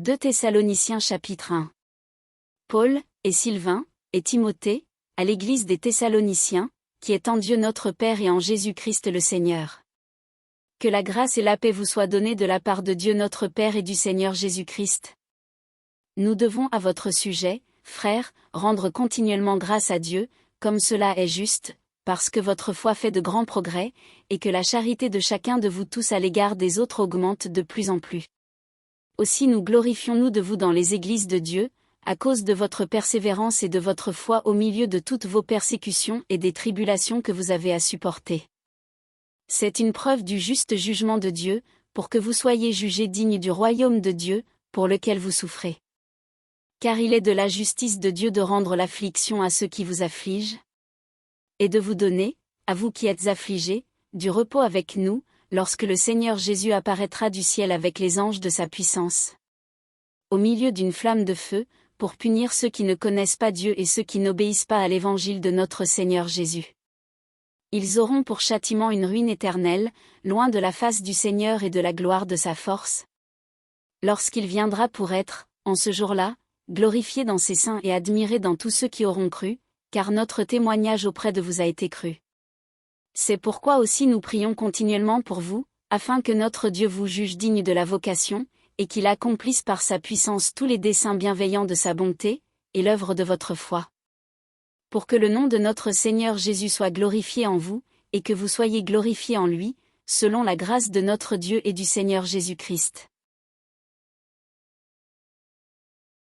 2 Thessaloniciens chapitre 1. Paul, et Sylvain, et Timothée, à l'église des Thessaloniciens, qui est en Dieu notre Père et en Jésus-Christ le Seigneur. Que la grâce et la paix vous soient données de la part de Dieu notre Père et du Seigneur Jésus-Christ. Nous devons à votre sujet, frères, rendre continuellement grâce à Dieu, comme cela est juste, parce que votre foi fait de grands progrès, et que la charité de chacun de vous tous à l'égard des autres augmente de plus en plus. Aussi nous glorifions-nous de vous dans les églises de Dieu, à cause de votre persévérance et de votre foi au milieu de toutes vos persécutions et des tribulations que vous avez à supporter. C'est une preuve du juste jugement de Dieu, pour que vous soyez jugés dignes du royaume de Dieu, pour lequel vous souffrez. Car il est de la justice de Dieu de rendre l'affliction à ceux qui vous affligent, et de vous donner, à vous qui êtes affligés, du repos avec nous, lorsque le Seigneur Jésus apparaîtra du ciel avec les anges de sa puissance. Au milieu d'une flamme de feu, pour punir ceux qui ne connaissent pas Dieu et ceux qui n'obéissent pas à l'évangile de notre Seigneur Jésus. Ils auront pour châtiment une ruine éternelle, loin de la face du Seigneur et de la gloire de sa force. Lorsqu'il viendra pour être, en ce jour-là, glorifié dans ses saints et admiré dans tous ceux qui auront cru, car notre témoignage auprès de vous a été cru. C'est pourquoi aussi nous prions continuellement pour vous, afin que notre Dieu vous juge digne de la vocation, et qu'il accomplisse par sa puissance tous les desseins bienveillants de sa bonté, et l'œuvre de votre foi. Pour que le nom de notre Seigneur Jésus soit glorifié en vous, et que vous soyez glorifiés en lui, selon la grâce de notre Dieu et du Seigneur Jésus-Christ.